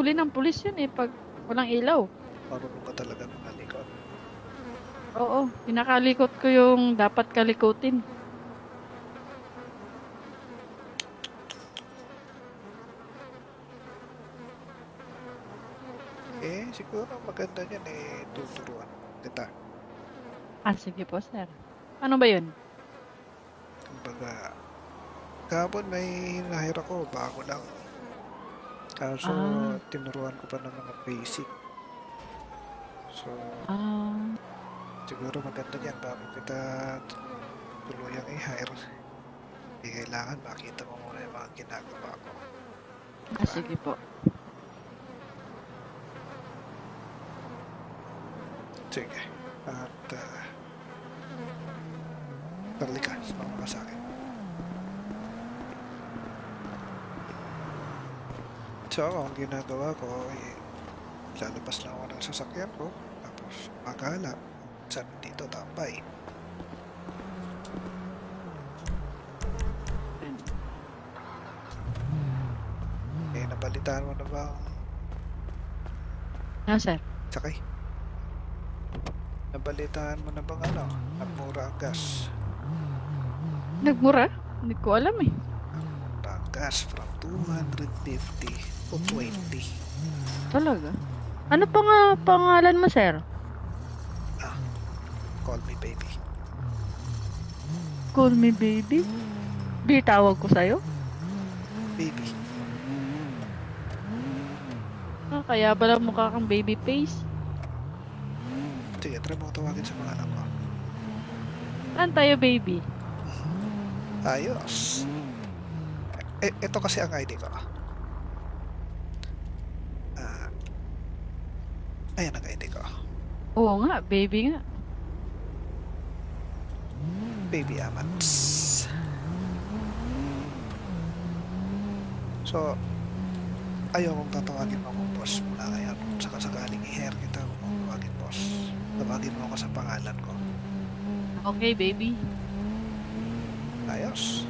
mahuli ng pulis yun eh pag walang ilaw. Marunong ka talaga malikot. Oo, pinakalikot ko yung dapat kalikutin. Siguro maganda niyan tuturuan kita. Sige po, sir. Ano ba yun? Kumbaga, kahapon may hire ako, bago lang. Kaso, Ah, tinuruan ko pa ng mga basic. So, ah, siguro maganda niyan bago kita tuluyang i-hire. Hindi kailangan makita mo muna yung mga ginagawa ko. Diba? sige po. Sige. At, halika, sumama ka sa akin. So, ang ginagawa ko, lalabas lang ako ng sasakyan ko, tapos magala. Sabi dito, tambay. Nabalitaan mo na ba Sir. sakay? Nabalitaan mo na bang nagmura ang gas? Nagmura? Hindi ko alam eh. Nagmura ang gas from 250 to 20. Talaga? Ano pa nga pangalan mo, sir? Call me baby. Call me baby? Tawag ko sa'yo? Baby. Kaya pala mukha kang baby face. Sige, try mo tawagin sa mga anak ko. Saan tayo, baby? Ayos. Ito kasi ang ID ko. Ayan ang ID ko. Oo nga, baby nga. Baby Amats. So, ayaw kong tatawagin mo akong boss mula ngayon. Saka sakaling i-hair kita kung tawagin boss. Tawagin mo ako sa pangalan ko. Okay, baby. Ayos.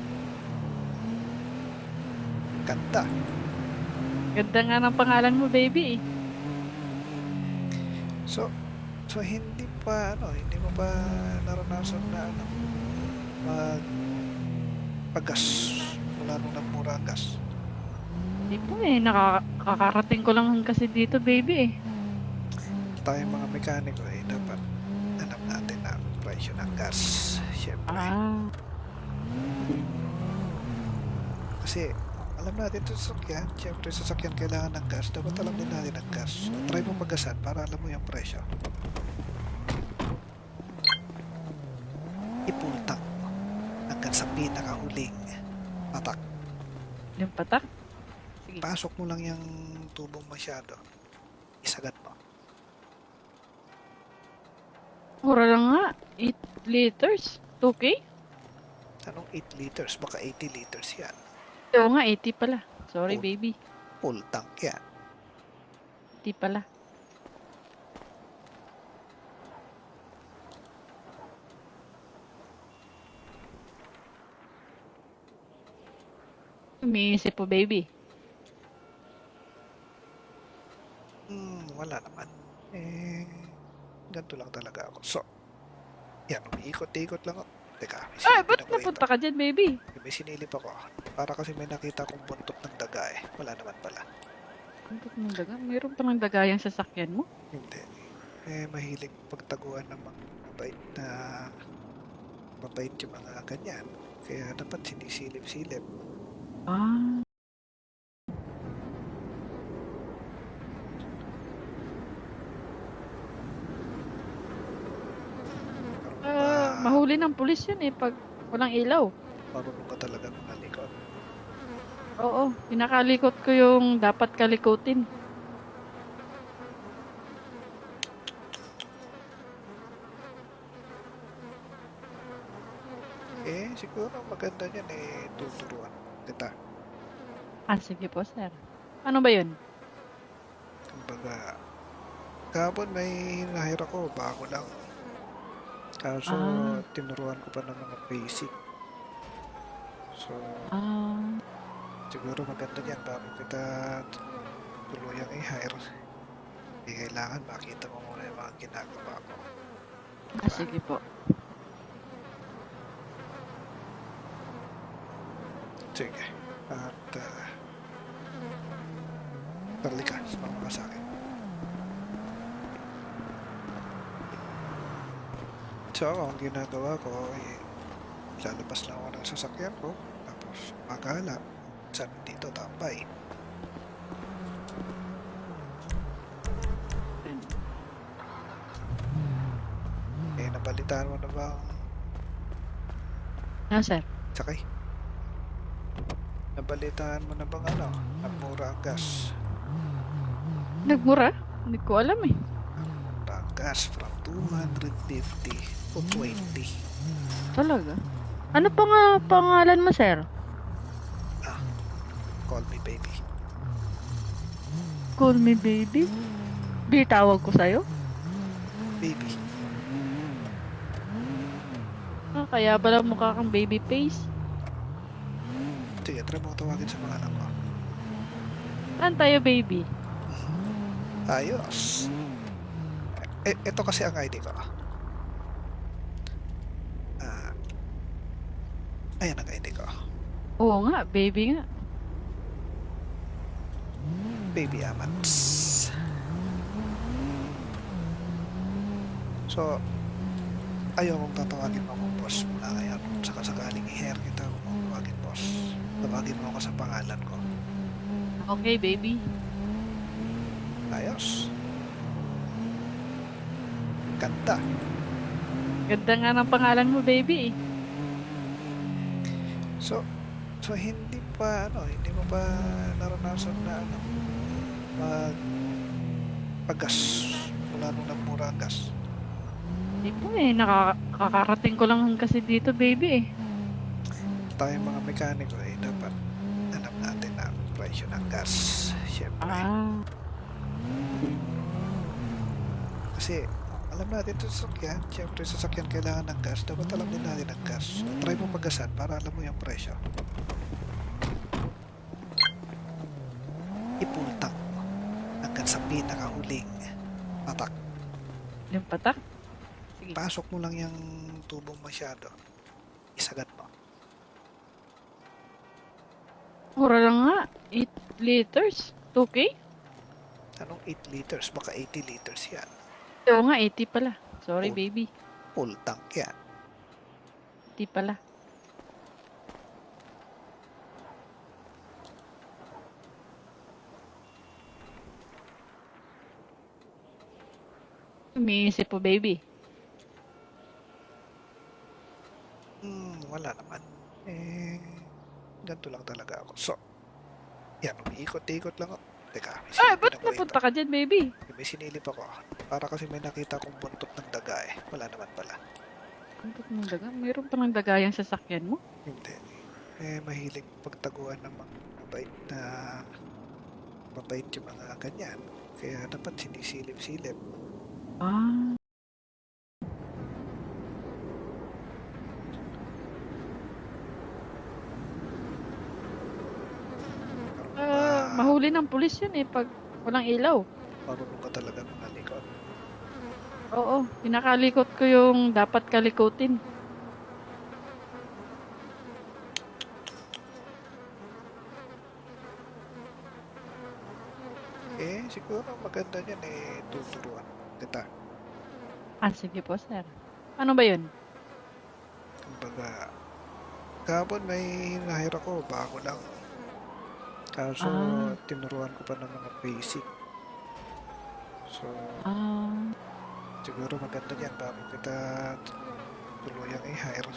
Ganda. Ganda nga ng pangalan mo, baby. So hindi mo ba naranasan na magpagas mula nung nagmura ang gas? Hindi po eh. Nakakarating ko lang kasi dito, baby eh. Tayong mga mekaniko dapat alam natin ang presyo ng gas. Siyempre. Kasi alam natin ito sa sasakyan. Siyempre sa sasakyan kailangan ng gas. Dapat alam din natin ang gas. So, try mo pagasan para alam mo yung presyo. Ipultak hanggang sa pinakahuling patak. Yung patak? Sige. Pasok mo lang yung tubong masyado. Isagat mo. Mura lang nga. 8 liters. 2K? Anong 8 liters? Baka 80 liters yan. Oo nga, 80 pala. Sorry, Oh. baby. Full tank yan. 80 pala. Umiisip po, baby. Wala naman. Ganito lang talaga ako. So, yan, umiikot-ikot lang ako. Teka, may silipin Ba't ako napunta ito. ka dyan, baby? May sinilip ako. Para kasi may nakita akong buntot ng daga Wala naman pala. Ang ba't ng daga? Mayroon pa ng daga yung sasakyan mo? Hindi. Mahilig pagtaguan ng mga mabait yung mga ganyan. Kaya dapat sinisilip-silip. Ah. Mahuli ng pulis yun eh pag walang ilaw. Marunong ka talaga malikot. Oo, pinakalikot ko yung dapat kalikutin. Siguro maganda niyan tuturuan kita. Sige po, sir. Ano ba yun? Kumbaga, kahapon may hire ako, bago lang. Kaso, tinuruan ko pa ng mga basic. So, siguro maganda niyan bago kita tuluyang i-hire, di kailangan makita mo muna yung mga ginagawa ko. Sige po. Sige. At halika, sumama ka sa akin. So, ang ginagawa ko ay lalabas lang ako ng sasakyan ko, tapos magala. Sabi dito, tambay. Nabalitaan mo na ba ang Sir. sakay? Nabalitaan mo na bang nagmura ang gas? Nagmura? Hindi ko alam eh. Nagmura ang gas from 250 to 20. Talaga? Ano pa nga pangalan mo, sir? Call me baby. Call me baby? Bitawag ko sa'yo? Baby. Kaya pala mukha kang baby face. Sige, try mo tawagin sa pangalan ko. Saan tayo, baby? Ayos. Ito kasi ang ID ko. Ayan ang ID ko. Oo nga, baby nga. Baby Amats. So, ayaw kong tatawagin mo akong boss mula ngayon. Saka sakaling i-hair kita kung tawagin boss. Tawagin mo ako sa pangalan ko. Okay, baby. Ayos. Ganda. Ganda nga ng pangalan mo, baby. So hindi mo pa naranasan na paggas mula nung nagmura ang gas. Hindi po eh. Nakakarating ko lang kasi dito, baby eh. Tayong mga mekaniko dapat alam natin ang presyo ng gas. Siyempre. Kasi alam natin sa sasakyan, siyempre sa sasakyan kailangan ng gas. Dapat alam din natin ang gas. So, try mo paggasan para alam mo yung presyo. Ipultak mo hanggang sa pinakahuling patak. Yung patak? Sige. Pasok mo lang yung tubong masyado. Isagat mo. Mura lang nga. 8 liters. 2K? Anong 8 liters? Baka 80 liters yan. Oo nga, 80 pala. Sorry, Oh. baby. Full tank yan. 80 pala. Umiisip po, baby. Wala naman. Ganito lang talaga ako. So, yan, umiikot-ikot lang ako. Teka, may Ay, sinilip ba't ako napunta ka dyan, baby? May sinilip ako. Para kasi may nakita kong buntot ng daga eh. Wala naman pala. Ang ba't ng daga? Mayroon pa ng daga yung sasakyan mo? Hindi. Mahilig pagtaguan ng mga mabait yung mga ganyan. Kaya dapat sinisilip-silip. Ah. Mahuli ng pulis yun eh pag walang ilaw. Marunong ka talaga mga likod. Oo, pinakalikot ko yung dapat kalikutin. Siguro maganda niyan tuturuan kita. Sige po, sir. Ano ba yun? Kumbaga, kahapon may nahira ko, bago lang. Kaso, tinuruan ko pa ng mga basic. So, siguro maganda niyan bago kita tuluyang i-hire.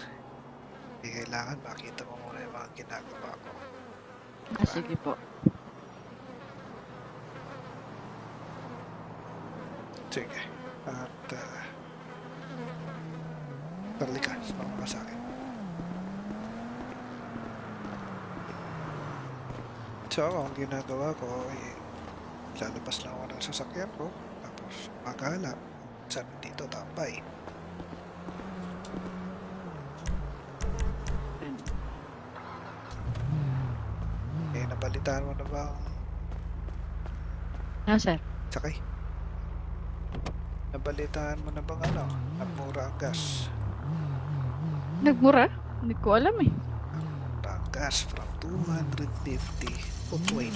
Hindi kailangan makita mo muna yung mga ginagawa ko. Sige po. Sige. At, halika, sumama ka sa akin. So, ang ginagawa ko ay lalabas lang ako ng sasakyan ko, tapos magala. Sabi dito, tambay. Nabalitaan mo na ba ang Sir. Sakay. Nabalitaan mo na bang nagmura ang gas? Nagmura? Hindi ko alam eh. Mura ang gas from 250 to 20.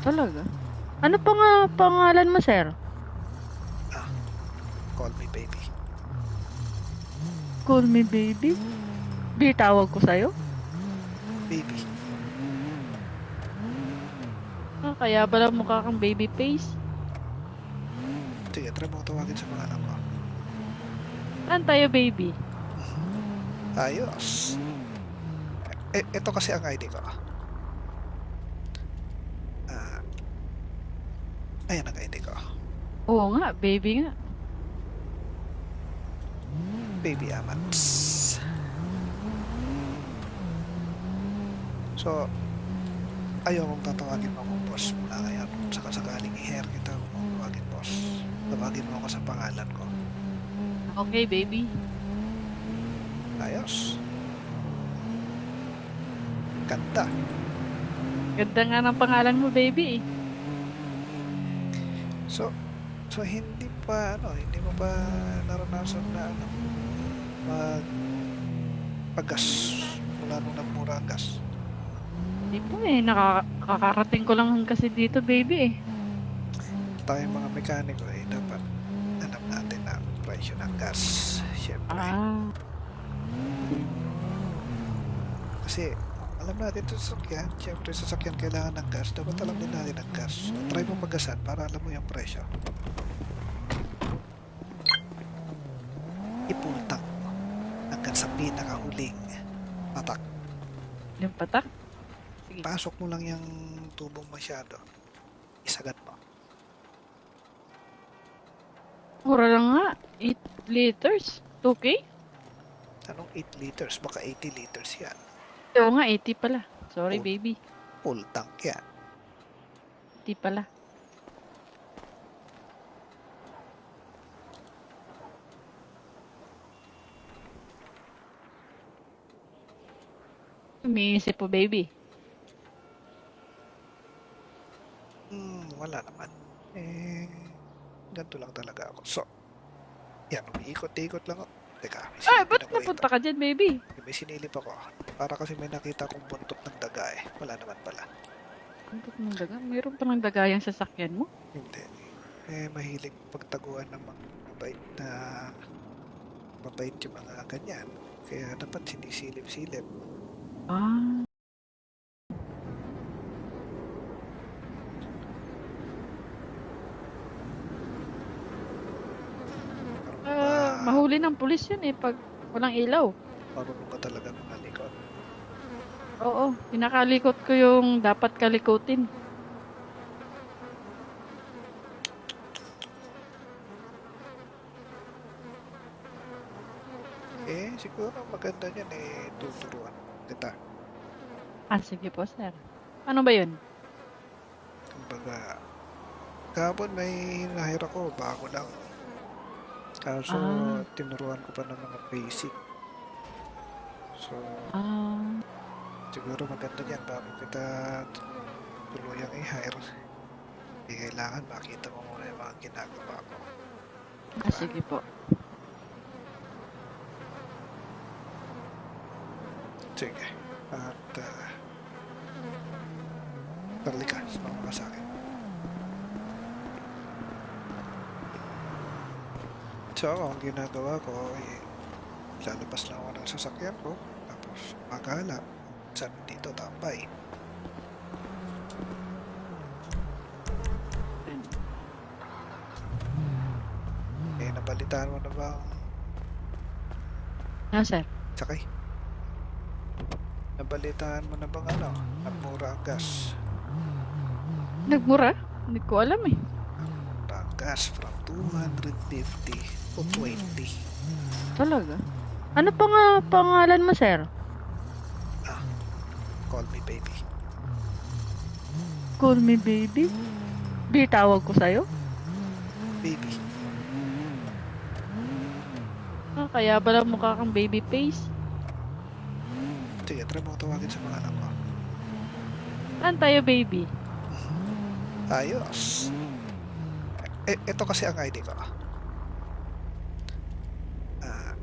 Talaga? Ano pa nga pangalan mo, sir? Call me baby. Call me baby? Tawag ko sa'yo? Baby. Kaya pala mukha kang baby face. Sige, try mo ko tawagin sa pangalan ko. Saan tayo, baby? Ayos. Ito kasi ang ID ko. Ayan ang ID ko. Oo nga, baby nga. Baby Amats. So, ayaw kong tatawagin mo akong boss mula ngayon. Saka sakaling i-hair kita kung tawagin boss. Tawagin mo ako sa pangalan ko. Okay, baby. Ayos. Ganda. Ganda nga ng pangalan mo, baby eh. So hindi mo pa naranasan na paggas mula nung nagmura ang gas. Hindi po eh, nakakarating ko lang kasi dito, baby eh. Tayong mga mekaniko dapat alam natin ang presyo ng gas. Siyempre. Kasi alam natin ito sasakyan. Siyempre sasakyan kailangan ng gas. Dapat alam din natin ang gas. So, try mo paggasan para alam mo yung presyo. I-full tank mo hanggang sa pinakahuling patak. Yung patak? Sige. Pasok mo lang yung tubong masyado. Isagat mo. Mura lang nga. 8 liters. 2K? Anong 8 liters? Baka 80 liters yan. Oo nga, 80 pala. Sorry, Oh. baby. Full tank yan. 80 pala. Umiisip po, baby. Wala naman. Ganito lang talaga ako. So, yan. Umiikot-ikot lang ako. Teka, may Ay, sinilip ba't ako napunta ka dyan, baby? May sinilip ako. Para kasi may nakita kong buntot ng daga eh. Wala naman pala. Buntot ng daga? Mayroon pa ng daga yung sasakyan mo? Hindi. Mahilig pagtaguan ng mga mabait yung mga ganyan. Kaya dapat sinisilip-silip. Ah. Mahuli ng pulis yun eh pag walang ilaw. Marunong ka talaga malikot. Oo, pinakalikot ko yung dapat kalikutin. Siguro maganda niyan tuturuan kita. Sige po, sir. Ano ba yun? Kumbaga, kahapon may nahira ko, bago lang. Kaso, tinuruan ko pa ng mga basic. So, siguro maganda niyan bago kita tuluyang i-hire. Hindi kailangan makita mo muna yung mga ginagawa ko. Sige po. Sige. At, talika, sumama ka sa akin. So, ang ginagawa ko lalabas lang ako ng sasakyan ko, tapos magala. Saan dito, tambay. Nabalitaan mo na ba Sir. sakay? Nabalitaan mo na bang nagmura ang gas? Nagmura? Hindi ko alam eh. Mura ang gas from 250 to 20. Talaga? Ano pa nga pangalan mo, sir? Call me baby. Call me baby? Tawag ko sa'yo? Baby. Kaya pala mukha kang baby face. Sige, try mo ko tawagin sa pangalan ko. Saan tayo, baby? Ayos. Ito kasi ang ID ko. Ah,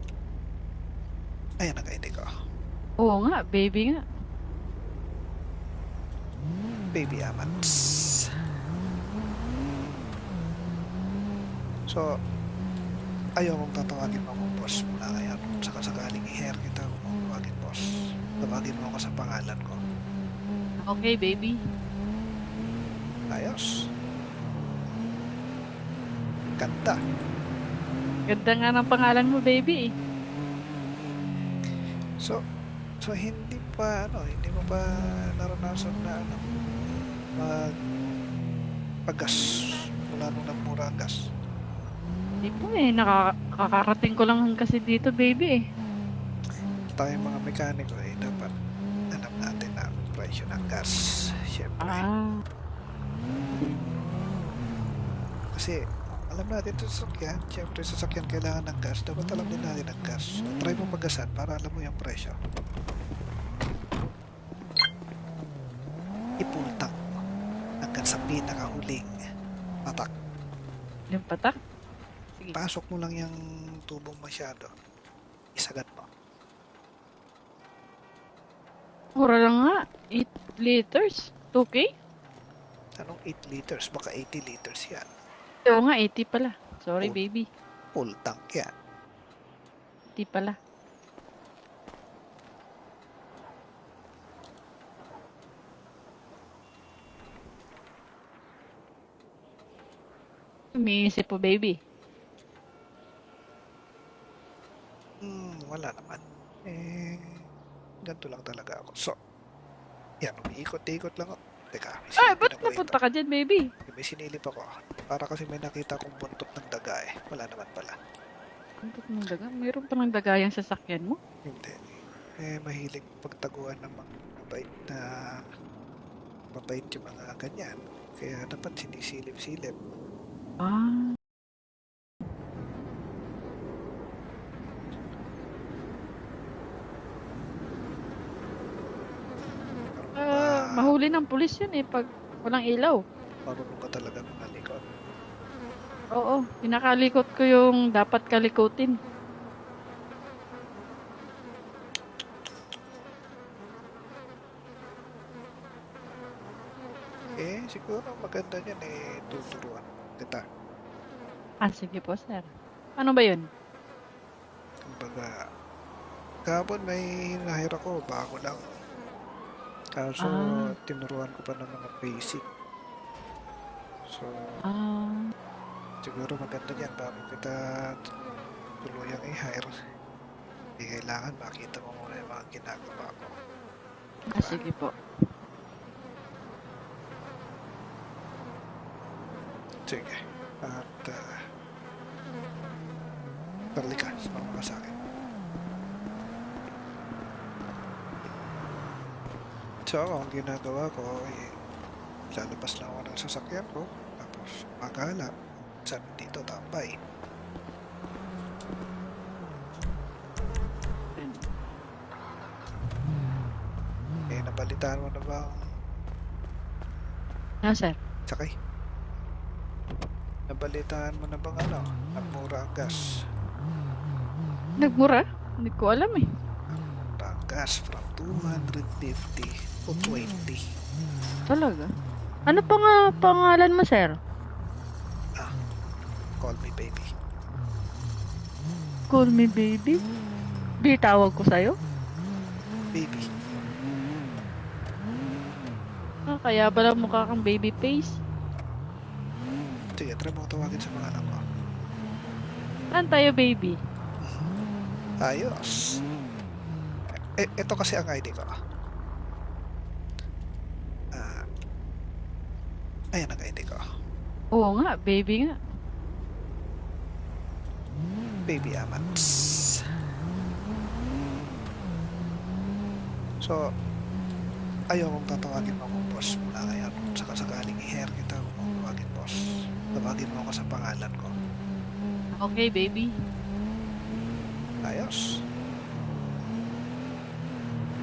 ayan ang ID ko. Oo nga, baby nga. Baby Amats. So, ayaw kong tatawagin mo akong boss mula ngayon. Saka sakaling i-hair kita kung tawagin boss. Tawagin mo ako sa pangalan ko. Okay, baby. Ayos. Ganda. Ganda nga ng pangalan mo, baby. So hindi mo pa naranasan na magpagas mula nung nagmura ang gas. Hindi po nakakarating ko lang kasi dito, baby. Tayong mga mekaniko dapat alam natin ang presyo ng gas. Siyempre. Kasi alam natin ito sasakyan. Siyempre sasakyan kailangan ng gas. Dapat alam din natin ang gas. So, try mo pagasan para alam mo yung presyo. Ipultak mo hanggang sa pinakahuling patak. Yung patak? Sige. Pasok mo lang yung tubong masyado. Isagat mo. Mura lang nga. 8 liters. 2K? Anong 8 liters? Baka 80 liters yan. Oo nga, 80 pala. Sorry, Oh. baby. Full tank yan. 80 pala. Umiisip po, baby. Wala naman. Ganito lang talaga ako. So, yan, umiikot-ikot lang ako. Teka, may Ay, silipin ba't ako napunta ka dyan, baby? May sinilip ako. Para kasi may nakita kong buntot ng daga Wala naman pala. Ang ba't ng daga? Mayroon pa ng daga yung sasakyan mo? Hindi. Mahilig pagtaguan ng mga mabait yung mga ganyan. Kaya dapat sinisilip-silip. Ah. Mahuli ng pulis yun pag walang ilaw. Marunong ka talaga malikot. Oo, pinakalikot ko yung dapat kalikutin. Siguro maganda niyan tuturuan kita. Sige po, sir. Ano ba yun? Kumbaga, kahapon may nahira ko, bago lang. Kaso, tinuruan ko pa ng mga basic. So, siguro maganda yan bago kita tuluyang i-hire. Hindi kailangan makita mo muna yung mga ginagawa ko. Sige po. Sige. At, tali ka, sumama ka sa akin. So, ang ginagawa ko lalabas lang ako ng sasakyan ko, tapos magala, saan dito tambay. Nabalitaan mo na ba Sir. sakay? Nabalitaan mo na bang nagmura ang gas? Nagmura? Hindi ko alam Nagmura ang gas from 250 to 20. Talaga? Ano pa nga pangalan mo, sir? Call me baby. Call me baby? Di tawag ko sa'yo? Baby. Kaya pala mukha kang baby face. Sige, try mo tawagin sa pangalan ko. Saan tayo, baby? Ayos. Ito kasi ang ID ko. Ayan ang ID ko. Oo nga, baby nga. Baby Amats. So, ayaw kong tatawagin mo akong boss mula ngayon. Saka sakaling i-hair kita kung tawagin boss. Tawagin mo ako sa pangalan ko. Okay, baby. Ayos.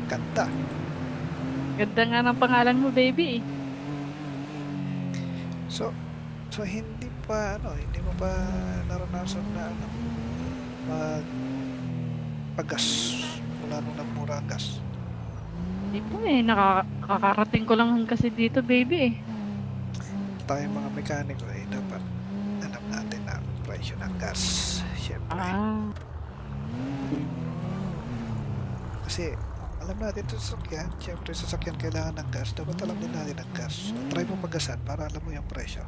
Ganda. Ganda nga ng pangalan mo, baby. So, hindi mo pa naranasan na magpagas mula nung nagmura ang gas. Hindi po eh, nakakarating ko lang kasi dito, baby eh. Tayong mga mekaniko dapat alam natin ang presyo ng gas. Siyempre. Ah, Kasi alam natin sa sasakyan, siyempre sa sasakyan kailangan ng gas. Dapat alam din natin ang gas. So, try mo paggasan para alam mo yung presyo.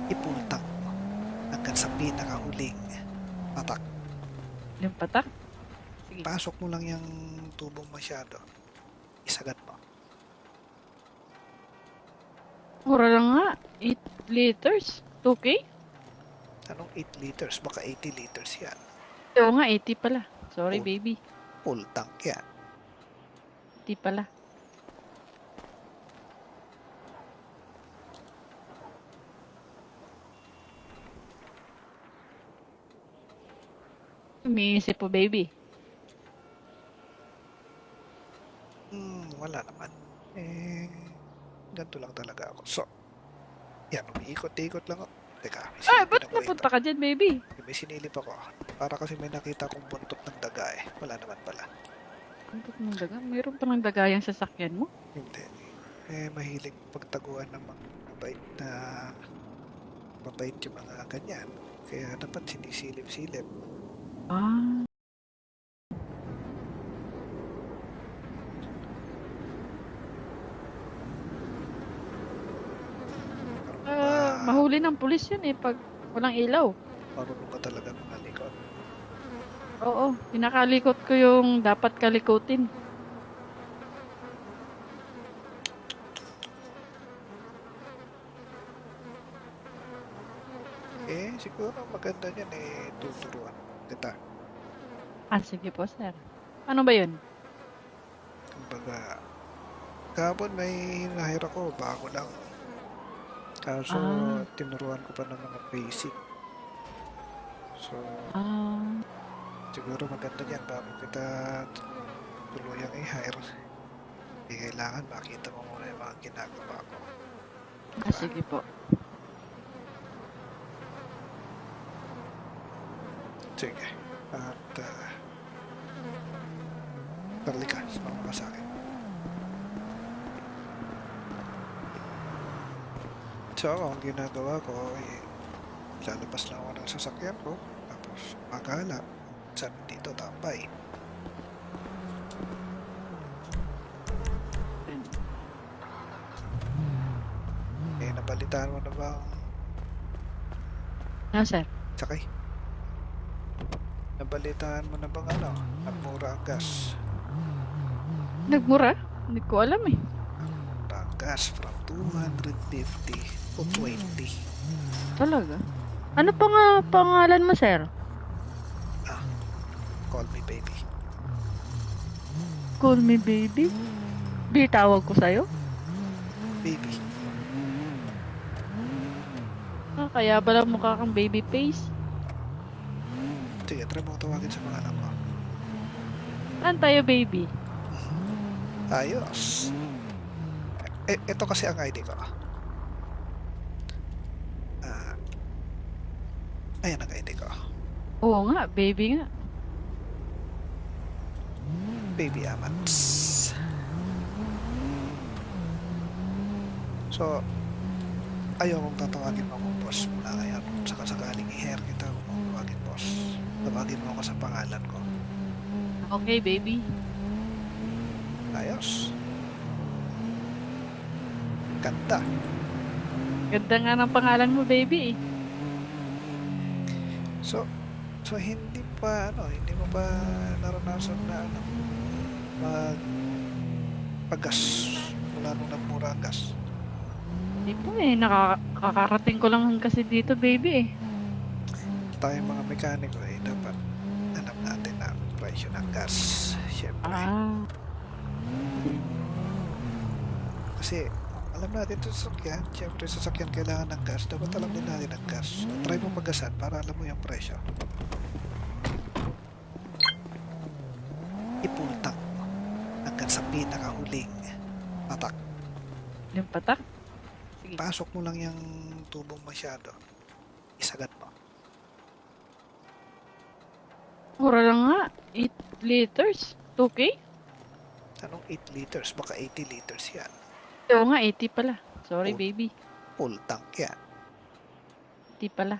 I-full tank mo hanggang sa pinakahuling patak. yung patak. Sige. Pasok mo lang yung tubong masyado. Isagat mo. Mura lang nga. 8 liters. 2K? Anong 8 liters? Baka 80 liters yan. Oo nga, 80 pala. Sorry, Oh. baby. Full tank yan. 80 pala. Umiisip po, baby. Wala naman. Ganito lang talaga ako. So, yan, umiikot-ikot lang ako. Teka, may Ay, sinilip ba't ako napunta ka dyan, baby? May sinilip ako. Para kasi may nakita kong buntot ng daga eh. Wala naman pala. Ang ba't ng daga? Mayroon pa ng daga yung sasakyan mo? Hindi. Mahilig pagtaguan ng mga mabait yung mga ganyan. Kaya dapat sinisilip-silip. Ah. Mahuli ng pulis yun eh pag walang ilaw. Marunong ka talaga mga likod. Oo, pinakalikot ko yung dapat kalikutin. Siguro maganda niyan tuturuan kita. Ah, sige po, sir. Ano ba yun? Kumbaga, kahapon may hinahir ako, bago lang. Kaso, tinuruan ko pa ng mga basic. So, siguro maganda yan bago kita tuluyang i-hire. Hindi kailangan makita mo muna yung mga ginagawa ko. Sige po. Sige. At, tarli ka, sumama ka sa akin. So, ang ginagawa ko lalabas lang ako ng sasakyan ko, tapos maghala saan dito tambay. Nabalitaan mo na ba Sir. sakay? Nabalitaan mo na bang nagmura ang gas? Nagmura? Hindi ko alam eh. Nagmura ang gas from 250 to 20. Talaga? Ano pa nga pangalan mo, sir? Call me baby. Call me baby? Bitawag ko sa'yo? Baby. Kaya pala mukha kang baby face. Sige, try mo tawagin sa mga anak ko. Saan tayo, baby? Ayos. Ito kasi ang ID ko. Ayan ang ID ko. Oo nga, baby nga. Baby Amats. So, ayaw kong tatawagin mo akong boss mula ngayon. Saka sakaling i-hair kita kung tawagin boss. Tawagin mo ako sa pangalan ko. Okay, baby. Ayos. Ganda. Ganda nga ng pangalan mo, baby eh. So hindi mo pa naranasan na magpagas mula nung nagmura ang gas. Hindi po eh, nakakarating ko lang kasi dito, baby eh. Tayong mga mekaniko dapat alam natin ang presyo ng gas. Siyempre. Kasi alam natin sa sasakyan, siyempre sa sasakyan kailangan ng gas. Dapat alam din natin ang gas. So, try mo paggasan para alam mo yung presyo. I-full tank mo hanggang sa pinakahuling patak. Yung patak? Sige. Pasok mo lang yung tubong masyado. Isagat mo. Mura lang nga. 8 liters. 2K? Anong 8 liters? Baka 80 liters yan. Oo nga, 80 pala. Sorry, Oh. baby. Full tank yan. 80 pala.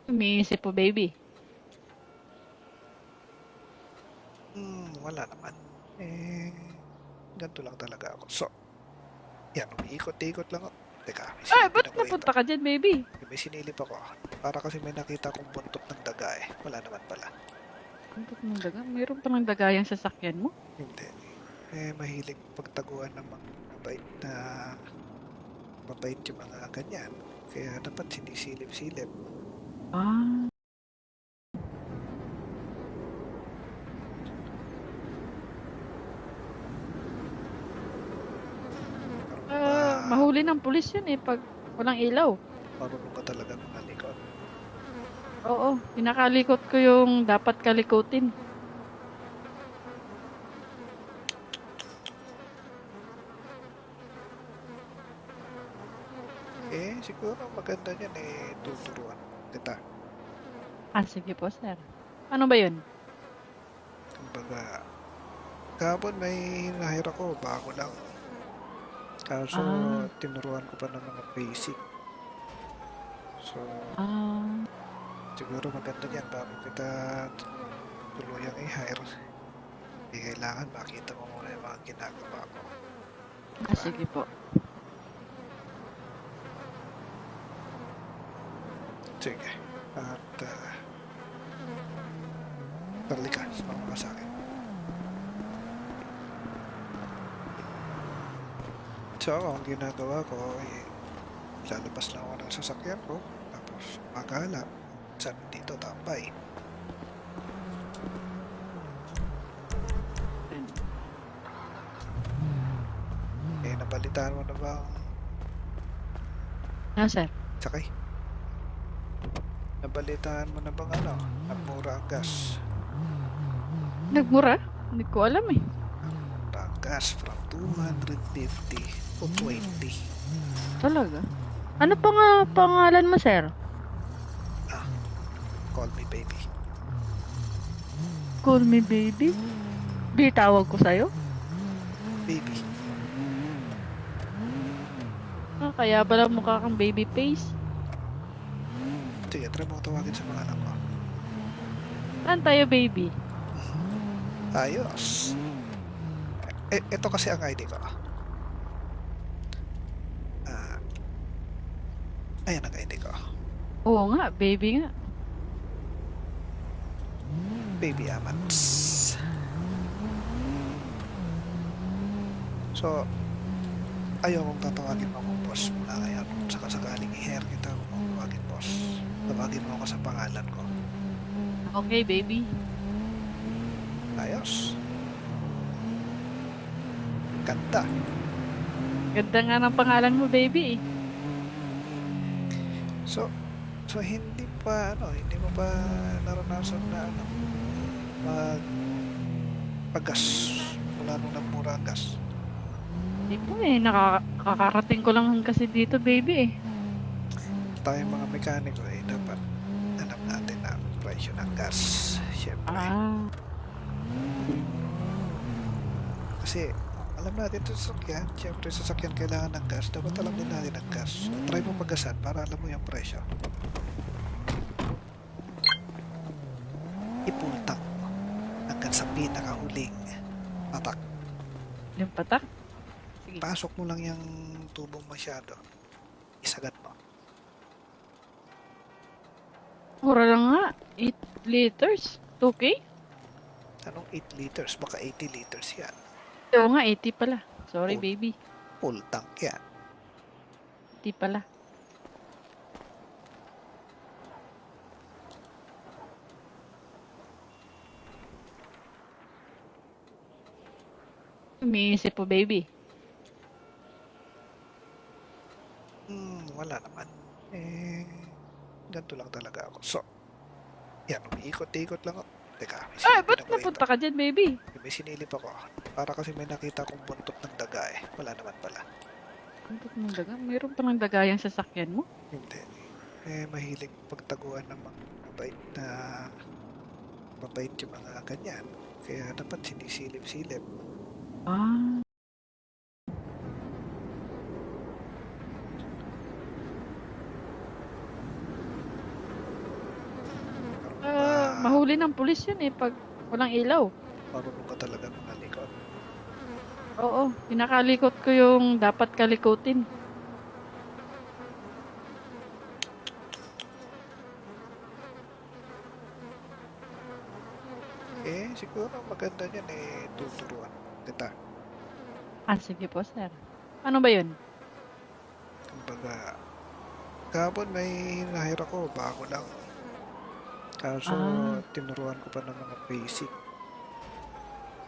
Umiisip po, baby. Wala naman. Ganito lang talaga ako. So, yan, umiikot-ikot lang ako. Teka, may Ay, silipin ba't ako napunta ito. ka dyan, baby? May sinilip ako. Para kasi may nakita kong buntot ng daga eh. Wala naman pala. Ang ba't ng daga? Mayroon pa ng daga yung sasakyan mo? Hindi. Mahilig pagtaguan ng mga mabait yung mga ganyan. Kaya dapat sinisilip-silip. Ah. Mahuli ng pulis yun eh pag walang ilaw. Marunong ka talaga malikot. Oo, pinakalikot ko yung dapat kalikutin. Siguro maganda niyan tuturuan kita. Ah, sige po, sir. Ano ba yun? Kumbaga, kahapon may nahira ko, bago lang. Kaso, Ah. tinuruan ko pa ng mga basic. So, Ah, siguro maganda niyan bago kita tuluyang i-hire. Hindi kailangan makita mo muna yung mga ginagawa ko. sige po. Sige. At, talika, sumama ka sa akin. So, ang ginagawa ko lalabas lang ako ng sasakyan ko, tapos magala. Sabi dito, tambay. Nabalitaan mo na ba ang Ah, sir. sakay? Nabalitaan mo na bang nagmura ang gas? Nagmura? Hindi ko alam eh. Nagmura ang gas from 250 to 20. Talaga? Ano pa nga pangalan mo, sir? Call me baby. Call me baby? Di tawag ko sa'yo? Baby. Ah, kaya pala mukha kang baby face. Sige, try mo tawagin sa mga anak ko. Saan tayo, baby? Ayos. Ito kasi ang ID ko. Ayan ang ID ko. Oo nga, baby nga. Baby Amats. So, ayaw kong tatawagin mo akong boss mula ngayon. Saka sakaling i-hair kita kung tawagin boss. Tawagin mo ako sa pangalan ko. Okay, baby. Ayos. Ganda. Ganda nga ng pangalan mo, baby. So hindi mo pa naranasan na paggas mula nung nagmura ang gas. Hindi po eh, nakakarating ko lang kasi dito, baby eh. Tayong mga mekaniko dapat alam natin ang presyo ng gas. Siyempre. Ah, Kasi alam natin ito sa sasakyan. Siyempre sa sasakyan kailangan ng gas. Dapat alam din natin ang gas. Try mo paggasan para alam mo yung presyo. Ipultak mo hanggang sa pinakahuling patak. yung patak? Sige. Pasok mo lang yung tubong masyado. Isagat mo. Mura lang nga. 8 liters. 2K? Anong 8 liters? Baka 80 liters yan. Oo nga, 80 pala. Sorry, Oh. baby. Full tank yan. 80 pala. Umiisip po, baby. Wala naman. Ganito lang talaga ako. So, Yan, umiikot-ikot lang ako. Teka, may Ay, silipin ba't ako napunta ito. ka dyan, baby? May sinilip ako. Para kasi may nakita akong buntot ng daga eh. Wala naman pala. Ang ba't ng daga? Mayroon pa ng daga yung sasakyan mo? Hindi. Mahilig pagtaguan ng mga mabait yung mga ganyan. Kaya dapat sinisilip-silip. Ah, mahuli ng pulis yun eh pag walang ilaw. Marunong ka talaga malikot. Oo, pinakalikot ko yung dapat kalikutin. Siguro maganda niyan tuturuan kita. Ah, sige po, sir. Ano ba yun? Kumbaga, kahapon may nahira ko, bago lang. Kaso, Ah. tinuruan ko pa ng mga basic.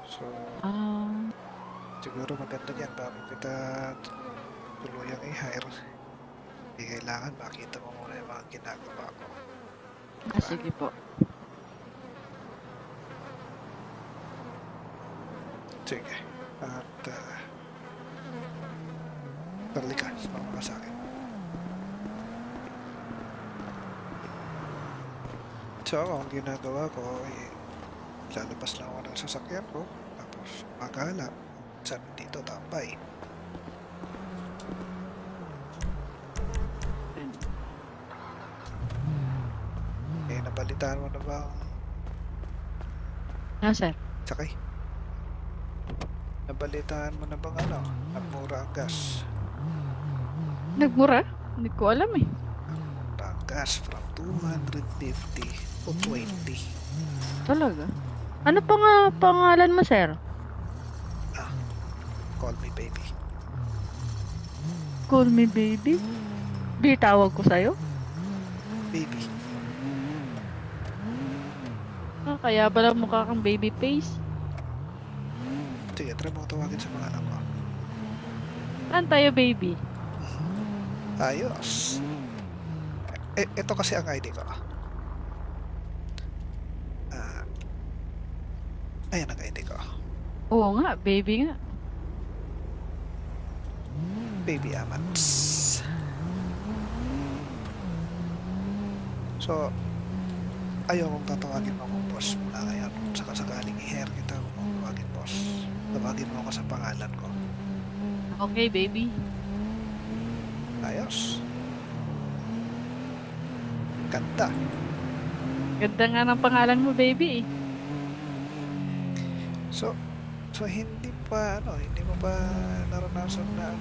So, Ah, siguro maganda niyan bago kita tuluyang i-hire. Hindi kailangan makita mo muna yung mga ginagawa ko. sige po. Sige. At, talika, sumama ka sa akin. So, ang ginagawa ko, lalabas lang ako ng sasakyan ko, tapos magala, sabi dito, tambay. Nabalitaan mo na ba ang Ah, sir. sakay? Nabalitaan mo na bang nagmura ang gas? Nagmura? Hindi ko alam eh. Nagmura ang gas from 250 to 20. Talaga? Ano pa nga pangalan mo, sir? Call me baby. Call me baby? Di tawag ko sa'yo? Baby. Ah, kaya pala mukha kang baby face. Sige, try mo tawagin sa pangalan ko. Saan tayo, baby? Ayos. Ito kasi ang ID ko. Ayan ang ID ko. Oo nga, baby nga. Baby Amats. So, ayaw kong tatawagin mo akong boss mula ngayon. Saka sakaling i-hair kita kung tawagin boss. Tawagin mo ako sa pangalan ko. Okay, baby. Ayos. Ganda. Ganda nga ng pangalan mo, baby eh. So hindi mo pa naranasan na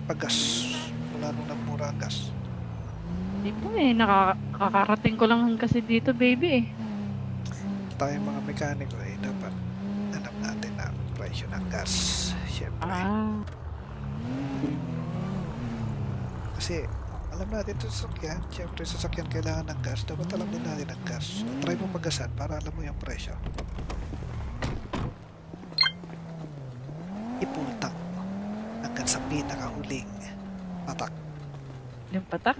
paggas mula nung nagmura ang gas. Hindi po eh, nakakarating ko lang kasi dito, baby eh. Tayong mga mekaniko dapat alam natin ang presyo ng gas. Siyempre. Ah, Kasi alam natin sa sasakyan, siyempre sa sasakyan kailangan ng gas. Dapat alam din natin ang gas. So, try mo paggasan para alam mo yung presyo. Ipultak mo hanggang sa pinakahuling patak. yung patak.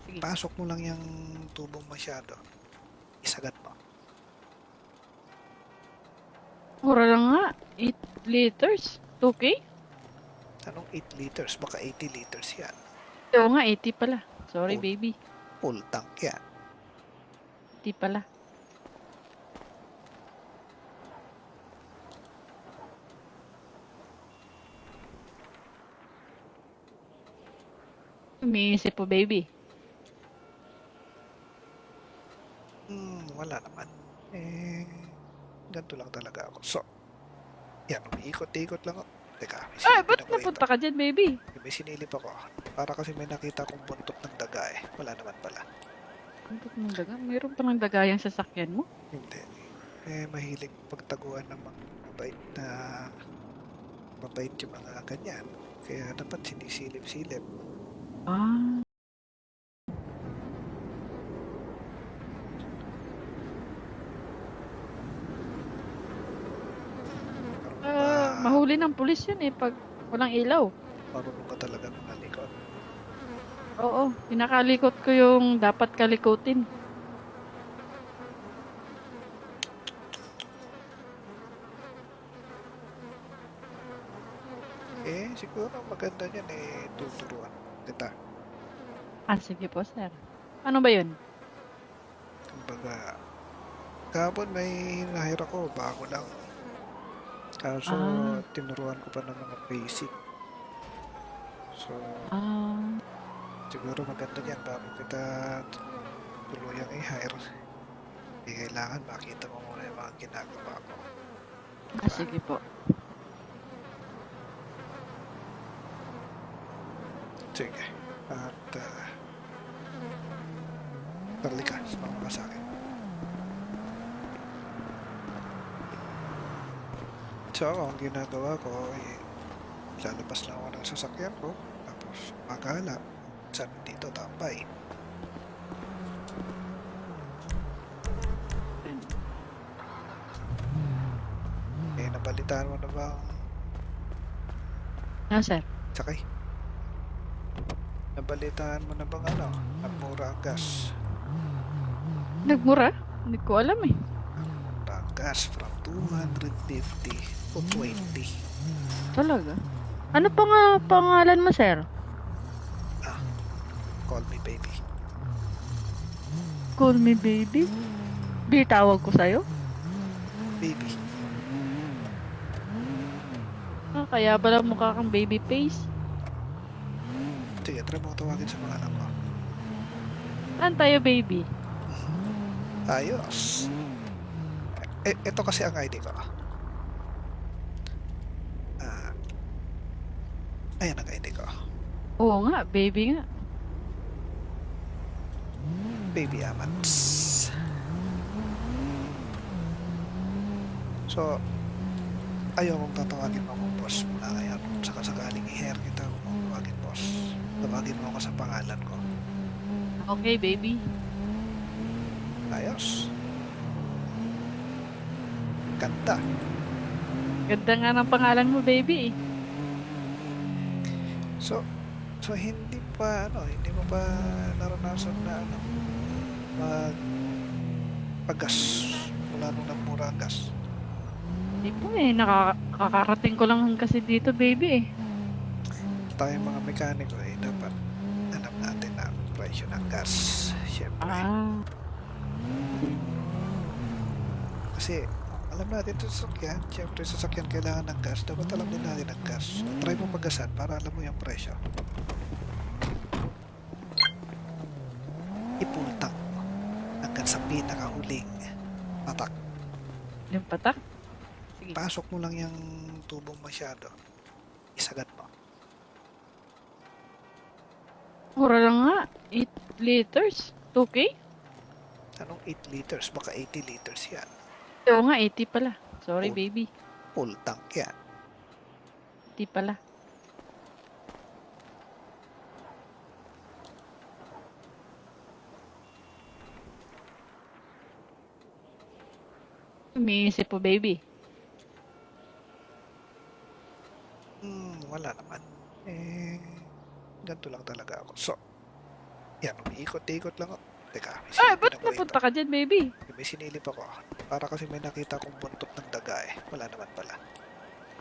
Sige. Pasok mo lang yung tubong masyado. Isagat mo. Mura lang nga. 8 liters. 2K? Anong 8 liters? Baka 80 liters yan. Oo nga, 80 pala. Sorry, Oh. baby. Full tank yan. 80 pala. Umiisip po, baby. Wala naman. Ganito lang talaga ako. So, yan, umiikot-ikot lang ako. Teka, may Ay, silipin ba't ako ito. napunta ka dyan, baby? May sinilip ako. Para kasi may nakita akong buntot ng daga eh. Wala naman pala. Ang ba't ng daga? Mayroon pa ng daga yung sasakyan mo? Hindi. Mahilig pagtaguan ng mga mabait yung mga ganyan. Kaya dapat sinisilip-silip. Ah, mahuli ng pulis yun eh pag walang ilaw. Marunong ka talaga malikot. Oo, kinakalikot ko yung dapat kalikutin. Siguro maganda niyan tuturuan kita. Sige po, sir. Ano ba yun? Kumbaga, kahapon may hinahir ako, bago lang. Kaso, Ah, tinuruan ko pa ng mga basic. So, ah, siguro maganda niyan bago kita tuluyang i-hire. Hindi kailangan makita mo muna yung mga ginagawa ko. Diba? sige po. Sige. At, talika, sumama ka sa akin. So, ang ginagawa ko, lalabas lang ako ng sasakyan ko, tapos maghala. Saan dito tambay. Nabalitaan mo na ba ang Sir. sakay? Nabalitaan mo na bang nagmura ang gas? Nagmura? Hindi ko alam eh. Nagmura ang gas from 250 to 20. Talaga? Ano pa nga pangalan mo, sir? Ah, call me baby. Call me baby? Bitawag ko sa'yo? Baby. Kaya pala mukha kang baby face. Sige, try mo tawagin sa mga anak ko. Saan tayo, baby? Ayos. Ito kasi ang ID ko. Ayan ang ID ko. Oo nga, baby nga. Baby Amats. So, ayaw mong tatawagin mo akong boss mula ngayon. Saka sakaling i-hair kita kung tawagin boss. Tawagin mo ako sa pangalan ko. Okay, baby. Ayos. Ganda. Ganda nga ng pangalan mo, baby eh. So hindi mo pa naranasan na magpagas mula nung nagmura ang gas. Hindi po eh, nakakarating ko lang kasi dito, baby eh. Tayong mga mekaniko dapat alam natin ang presyo ng gas. Siyempre. Kasi alam natin ito sasakyan. Siyempre sasakyan kailangan ng gas. Dapat alam din natin ang gas. So, try mo pagasan para alam mo yung presyo. I-full tank mo hanggang sa pinakahuling patak. Yung patak? Sige. Pasok mo lang yung tubong masyado. Isagat mo. Mura lang nga. 8 liters. 2K? Anong 8 liters? Baka 80 liters yan. Oo nga, 80 pala. Sorry, Oh. baby. Full tank yan. 80 pala. Umiisip po, baby. Wala naman. Ganito lang talaga ako. So, yan. Umiikot-ikot lang ako. Teka, may Ay, sinilip ba't ako napunta ka dyan, baby? May sinilip ako. Para kasi may nakita kong buntot ng daga Wala naman pala.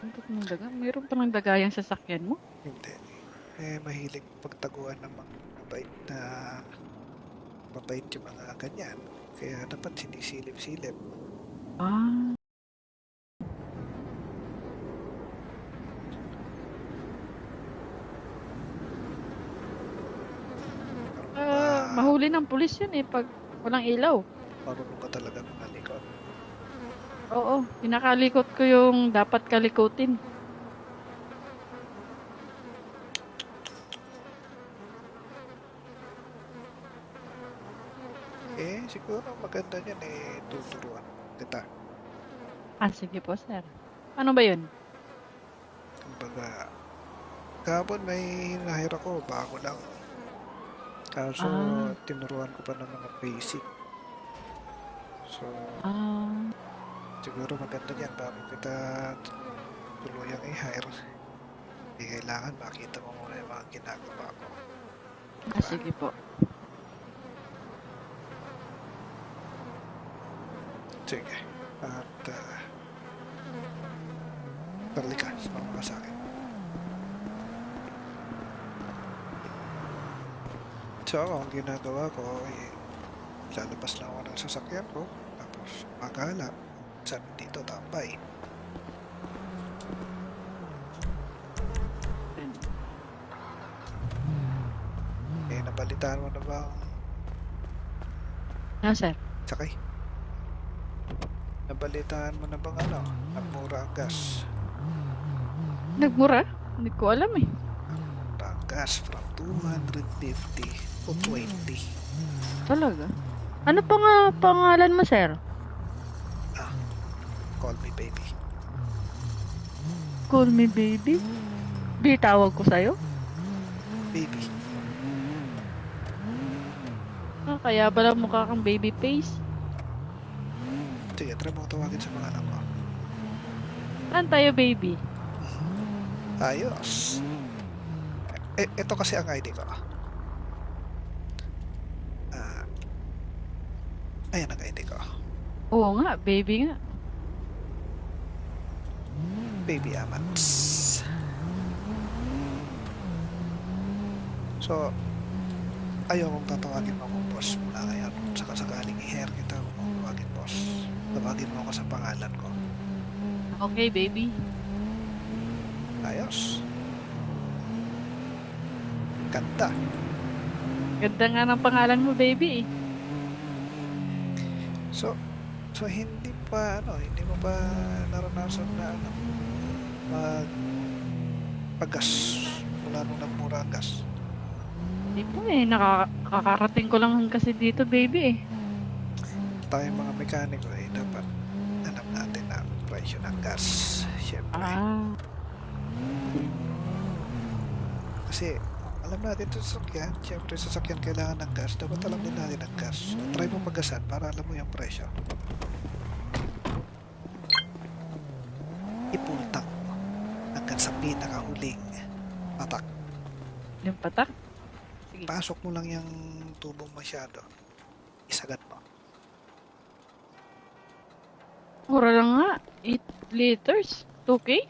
Buntot ng daga? Mayroon pa ng daga yung sasakyan mo? Hindi. Mahilig pagtaguan ng mga mabait yung mga ganyan. Kaya dapat sinisilip-silip. Ah. Mahuli ng pulis yun eh pag walang ilaw. Marunong ka talaga malikot. Oo, kinakalikot ko yung dapat kalikutin. Siguro maganda niyan tuturuan kita. Sige po, sir. Ano ba yun? Kumbaga, kahapon may hinahir ako, bago lang. Kaso, tinuruan ko pa ng mga basic. So, siguro maganda niyan bago kita tuluyang i-hire. Hindi kailangan makita mo muna yung mga ginagawa ko. Sige po. Sige. At tali ka, sumama ka sa akin. So, ang ginagawa ko ay lalabas lang ako ng sasakyan ko, tapos magala. Sabi dito, tambay. Eh, nabalitaan mo na ba ang Sir. sakay? Nabalitaan mo na bang nagmura ang gas? Nagmura? Hindi ko alam eh. Mura ang gas from 250 to 20. Talaga? Ano pa nga pangalan mo, sir? Call me baby. Call me baby? Di tawag ko sa'yo? Baby. Kaya pala mukha kang baby face. Sige, try mo tawagin sa mga anak ko. Saan tayo, baby? Ayos. Ito kasi ang ID ko. Ayan ang ID ko. Oo nga, baby nga. Baby Amats. So, ayaw kong tatawagin mo akong boss mula ngayon. Saka sakaling i-hair kita kung tawagin boss. Tawagin mo ako sa pangalan ko. Okay, baby. Ayos. Ganda. Ganda nga ng pangalan mo, baby. So hindi hindi mo ba naranasan na paggas mula nung nagmura ang gas? Hindi po eh. Nakakarating ko lang kasi dito, baby eh. Tayong mga mekaniko dapat alam natin ang presyo ng gas. Siyempre. Kasi alam natin sa sasakyan, siyempre sa sasakyan kailangan ng gas. Dapat alam din natin ang gas. So, try mo paggasan para alam mo yung presyo. Ipultang mo hanggang sa pinakahuling patak. Yung patak? Sige. Pasok mo lang yung tubong masyado. Isagat mo. Mura lang nga. 8 liters. 2K?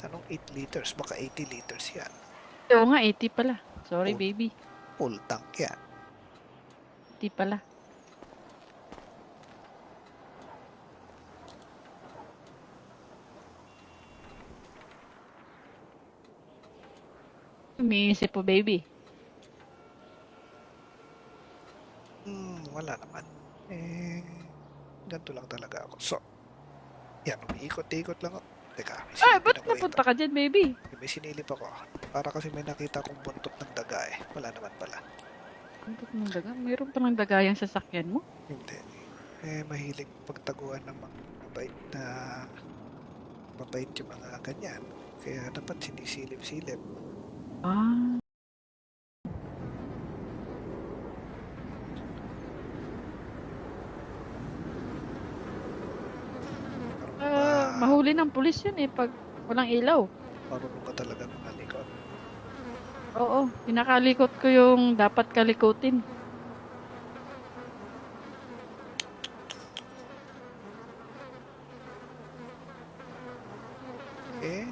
Anong 8 liters? Baka 80 liters yan. Oo nga, 80 pala. Sorry, Oh. baby. Full tank yan. 80 pala. Umiisip po, baby. Wala naman. Ganito lang talaga ako. So, yan, umiikot-ikot lang ako. Teka, may Ay, silip ba't ako napunta ka dyan, baby? May sinilip ako. Para kasi may nakita akong buntot ng daga Wala naman pala. Ang ba't ng daga? Mayroon pa ng daga yung sasakyan mo? Hindi. Mahilig pagtaguan ng mga mabait yung mga ganyan. Kaya dapat sinisilip-silip. Ah. Mahuli ng pulis yun eh pag walang ilaw. Marunong ka talaga malikot. Oo, pinakalikot ko yung dapat kalikutin.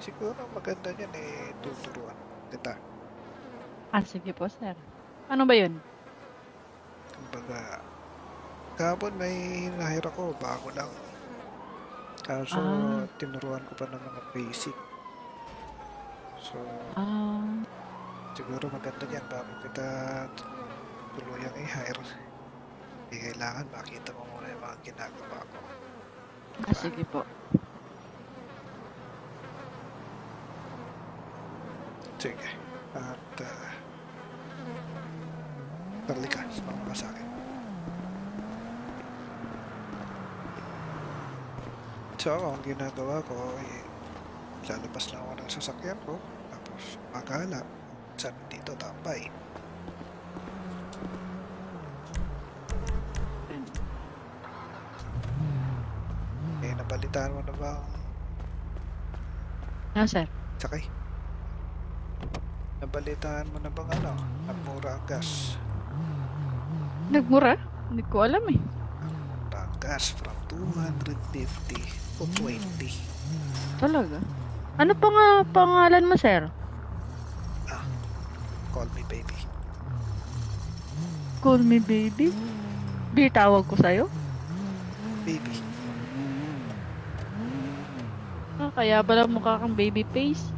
Siguro maganda niyan tuturuan kita. Sige po, sir. Ano ba yun? Kumbaga, kahapon may nahira ko, bago lang. Kaso, tinuruan ko pa ng mga basic. So, siguro maganda yan bago kita tuluyang i-hire. Hindi kailangan makita mo muna yung mga ginagawa ko. Sige po. Sige. At, tali ka, sumama ka sa akin. So, ang ginagawa ko ay lalabas lang ako ng sasakyan ko, tapos magala. Sabi dito, tambay. Nabalitaan mo na ba ang Sir. sakay? Nabalitaan mo na bang nagmura ang gas? Nagmura? Hindi ko alam eh. Nagmura ang gas from 250 to 20. Talaga? Ano pa nga pangalan mo, sir? Call me baby. Call me baby? Tawag ko sa'yo? Baby. Kaya pala mukha kang baby face.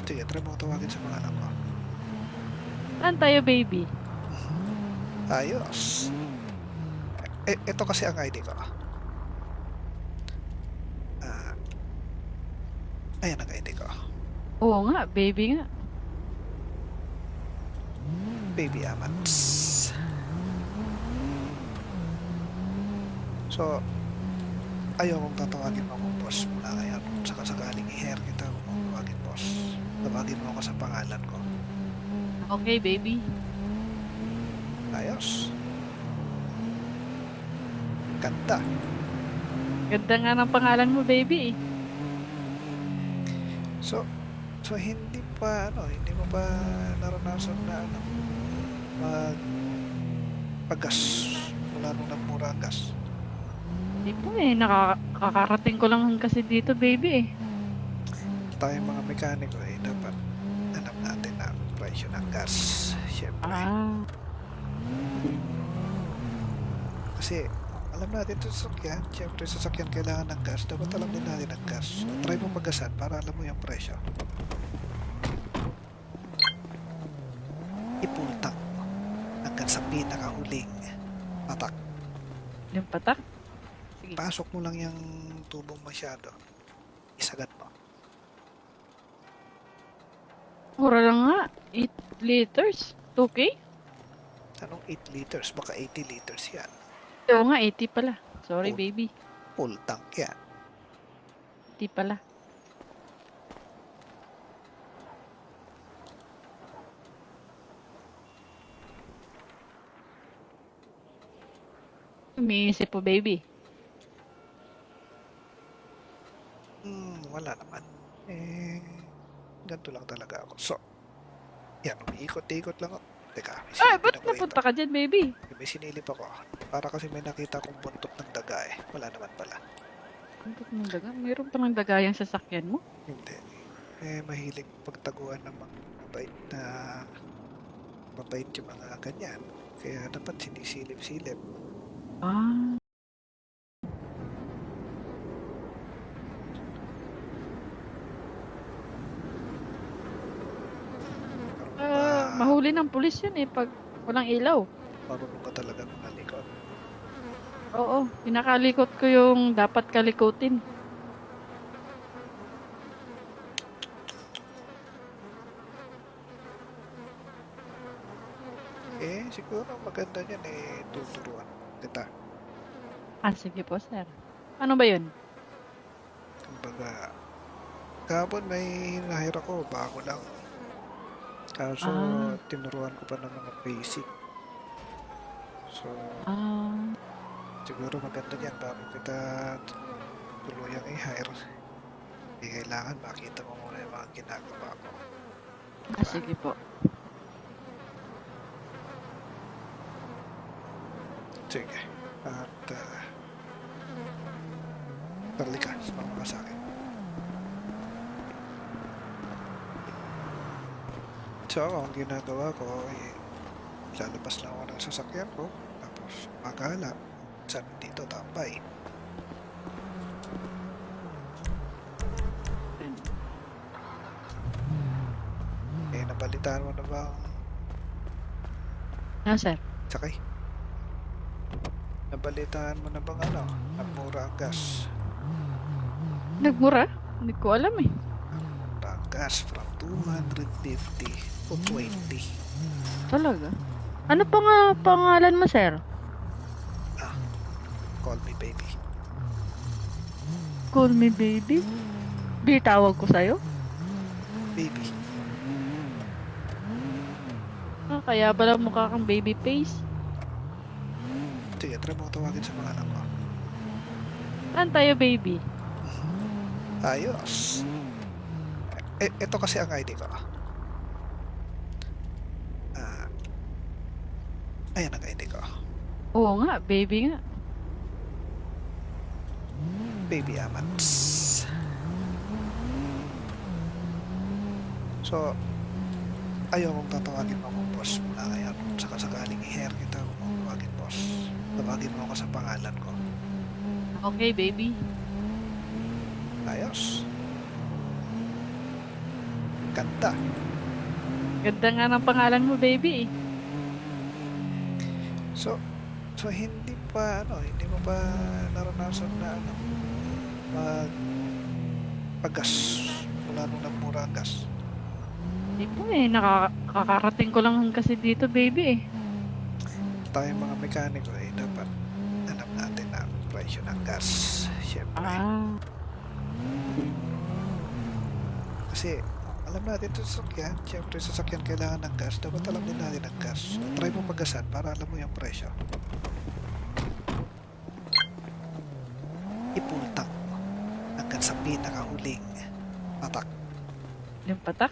Sige, try mo tawagin sa pangalan ko. Saan tayo, baby? Ayos. Ito kasi ang ID ko. Ayan ang ID ko. Oo nga, baby nga. Baby Amats. So, ayaw kong tatawagin mo akong boss mula ngayon. Saka sakaling i-hair kita kung tawagin boss. Tawagin mo ako sa pangalan ko. Okay, baby. Ayos. Ganda. Ganda nga ng pangalan mo, baby. So hindi mo pa naranasan na paggas mula nung nagmura ang gas. Hindi po eh. Nakakarating ko lang kasi dito, baby eh. Tayong mga mekaniko dapat alam natin ang presyo ng gas. Siyempre. Kasi alam natin sa sasakyan, siyempre sa sasakyan kailangan ng gas. Dapat alam din natin ang gas. So, try mo paggasan para alam mo yung presyo. Ipultak hanggang sa pinakahuling patak. Yung patak? Sige. Pasok mo lang yung tubong masyado. Isagat mo. Mura lang nga. 8 liters. 2K? Anong 8 liters? Baka 80 liters yan. Oo nga, 80 pala. Sorry, Oh. baby. Full tank yan. 80 pala. Umiisip po, baby. Wala naman. Ganito lang talaga ako. So, yan, umiikot-ikot lang ako. Teka, may Ay, sinilip ba't ako napunta ka dyan, baby? May sinilip ako. Para kasi may nakita kong buntot ng daga eh. Wala naman pala. Buntot ng daga? Mayroon pa ng daga yung sasakyan mo? Hindi. Mahilig pagtaguan ng mga mabait yung mga ganyan. Kaya dapat sinisilip-silip. Ah. Mahuli ng pulis yun eh pag walang ilaw. Marunong ka talaga mga likod. Oo, pinakalikot ko yung dapat kalikutin. Siguro maganda niyan tuturuan kita. Sige po, sir. Ano ba yun? Kumbaga, kahapon may nahira ko, bago lang. Kaso, tinuruan ko pa ng mga basic. So, siguro maganda niyan bago kita tuluyang i-hire. Hindi kailangan makita mo muna yung mga ginagawa ko. Sige po. Sige. At, talika, sumama ka sa akin. So, ang ginagawa ko lalabas lang ako ng sasakyan ko, tapos maghala. Saan dito tambay. Nabalitaan mo na ba Sir. sakay? Nabalitaan mo na bang nagmura ang gas? Nagmura? Hindi ko alam eh. Nagmura ang gas from 250 to 20. Talaga? Ano pa nga pangalan mo, sir? Call me baby. Call me baby? Tawag ko sa'yo? Baby. Kaya pala mukha kang baby face. Sige, try mo tawagin sa pangalan ko. Saan tayo, baby? Ayos. Ito kasi ang ID ko. Ayan ang ID ko. Oo nga, baby nga. Baby Amats. So, ayaw kong tatawagin mo akong boss mula ngayon. Saka sakaling i-hair kita kung mo tawagin boss. Tawagin mo ako sa pangalan ko. Okay, baby. Ayos. Ganda. Ganda nga ng pangalan mo, baby. So hindi mo pa naranasan na paggas mula nung nagmura ang gas. Hindi po nakakarating ko lang kasi dito, baby. Tayong mga mekaniko dapat alam natin ang presyo ng gas. Siyempre. Kasi alam natin ito sa sasakyan. Siyempre sa sasakyan kailangan ng gas. Dapat alam din natin ang gas. So, try mo paggasan para alam mo yung presyo. I-full tank mo hanggang sa pinakahuling patak. Yung patak?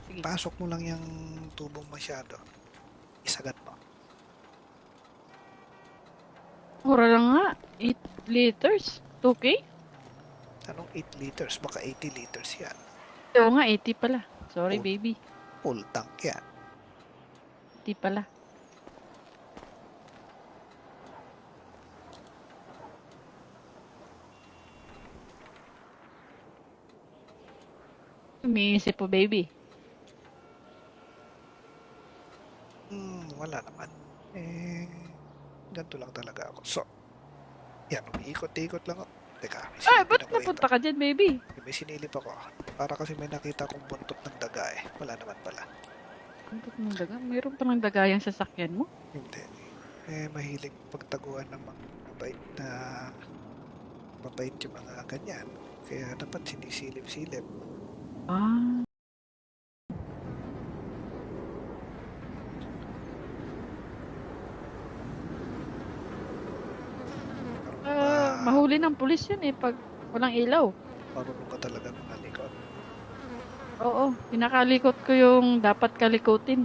Sige. Pasok mo lang yung tubong masyado. Isagat mo. Mura lang nga. 8 liters. 2K? Anong 8 liters? Baka 80 liters yan. Oo nga, 80 pala. Sorry, Oh. baby. Full tank yan. 80 pala. Umiisip po, baby. Wala naman. Ganito lang talaga ako. So, yan, umiikot-ikot lang ako. Teka, may Ay, sinilip ba't ako napunta ka dyan, baby? May sinilip ako. Para kasi may nakita kong buntot ng daga eh. Wala naman pala. Buntot ng daga? Mayroon pa ng daga yung sasakyan mo? Hindi. Mahilig pagtaguan ng mga mabait yung mga ganyan. Kaya dapat sinisilip-silip. Ah. Mahuli ng pulis yun pag walang ilaw. Marunong ka talaga malikot. Oo, pinakalikot ko yung dapat kalikutin.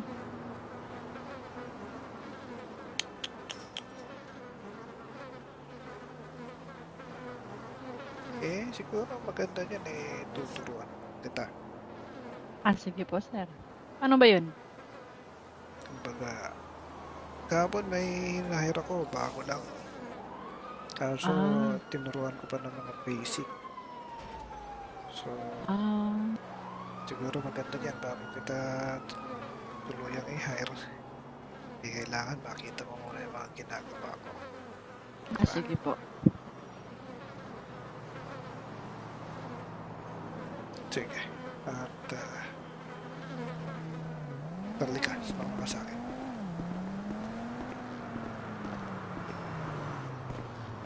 Siguro maganda niyan tuturuan kita. Sige po, sir. Ano ba yun? Kumbaga, kahapon may nahira ko, bago lang. Kaso, tinuruan ko pa ng mga basic. So, siguro maganda niyan bago kita tuluyang i-hire. Hindi kailangan makita mo muna yung mga ginagawa ko. Sige po. Sige. At, tarli ka, sumama ka sa akin.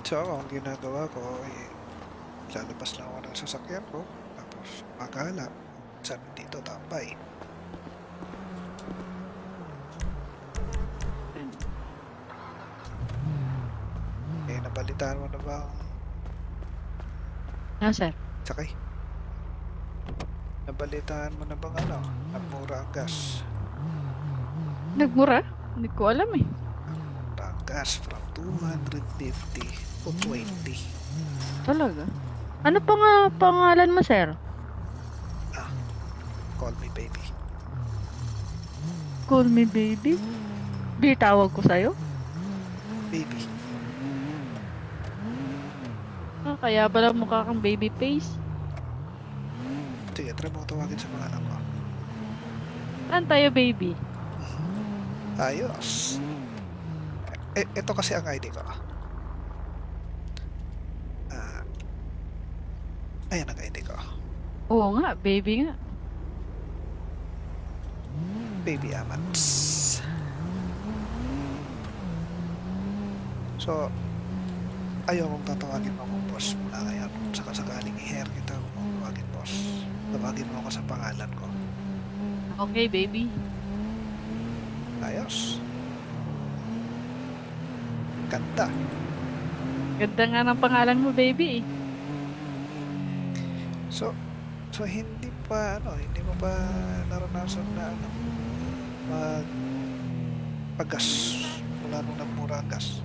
So, ang ginagawa ko lalabas lang ako ng sasakyan ko, tapos magala. Sabi dito, tambay. Nabalitaan mo na ba Sir. sakay? Nabalitaan mo na bang nagmura ang gas? Nagmura? Hindi ko alam Nagmura ang gas from 250 to 20. Talaga? Ano pa nga pangalan mo, sir? Call me baby. Call me baby? Di tawag ko sa'yo? Baby. Kaya pala mukha kang baby face. Sige, try mo tawagin sa pangalan ko. Saan tayo, baby? Ayos. Ito kasi ang ID ko. Ayan ang ID ko. Oo nga, baby nga. Baby Amats. So, ayaw kong tatawagin mo akong boss mula ngayon. Saka sakaling i-hair kita kung mo tawagin boss. Tawagin mo ako sa pangalan ko. Okay, baby. Ayos. Ganda. Ganda nga ng pangalan mo, baby. So hindi mo pa naranasan na paggas mula nung nagmura ang gas.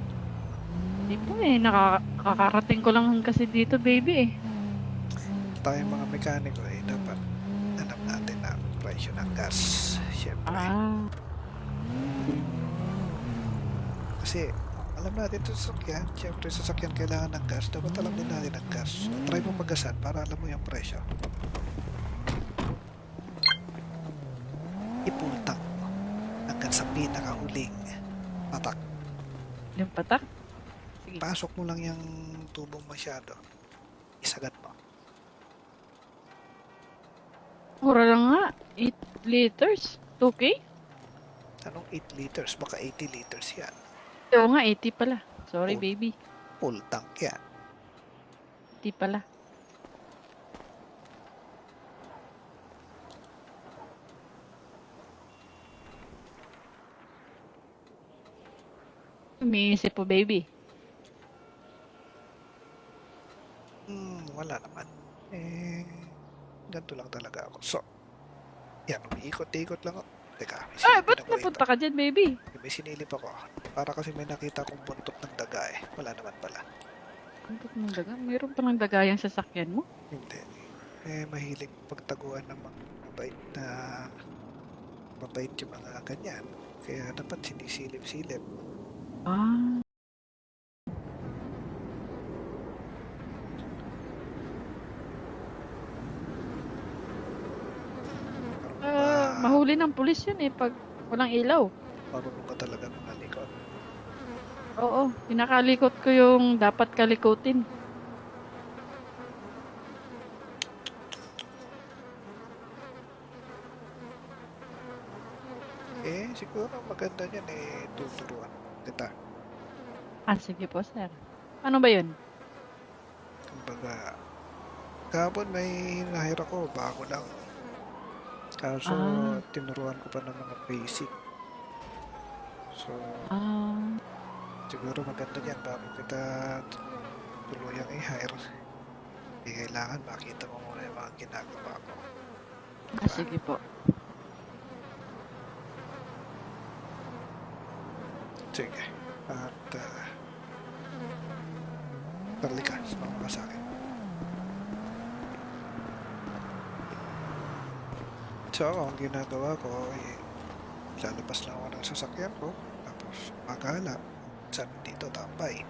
Hindi po eh, nakakarating ko lang kasi dito, baby eh. Tayong mga mekaniko dapat alam natin ang presyo ng gas. Siyempre. Ah, Kasi alam natin ito sa sasakyan. Siyempre sa sasakyan kailangan ng gas. Dapat alam din natin ang gas. So, try mo magasan para alam mo yung presyo. Ipultang mo hanggang sa pinakahuling patak. yung patak. Sige. Pasok mo lang yung tubong masyado. Isagat mo. Mura lang nga. 8 liters. 2K? Anong 8 liters? Baka 80 liters yan. Oo nga, 80 pala. Sorry, Oh. baby. Full tank yan. 80 pala. Umiisip po, baby. Wala naman. Ganito lang talaga ako. So, yan, umiikot-ikot lang ako. Teka, may Ah, sinilip ba't ako napunta ka dyan, baby? May sinilip ako. Para kasi may nakita akong buntot ng daga eh. Wala naman pala. Ang ba't ng daga? Mayroon pa ng daga yung sasakyan mo? Hindi. Mahilig pagtaguan ng mga mabait yung mga ganyan. Kaya dapat sinisilip-silip. Ah, mahuli ng pulis yun eh pag walang ilaw. Marunong ka talaga malikot. Oo, pinakalikot ko yung dapat kalikutin. Siguro maganda niyan tuturuan kita. Ah, sige po, sir. Ano ba yun? Kumbaga, kahapon may nahira ko, bago lang. Kaso, Ah. tinuruan ko pa ng mga basic. So, Ah, siguro maganda yan bago kita tuluyang i-hire. Hindi kailangan makita mo muna yung mga ginagawa ko. sige po. Sige. At, halika, sumama ka sa akin. So, ang ginagawa ko lalabas lang ako ng sasakyan ko, tapos magala. Saan dito tambay.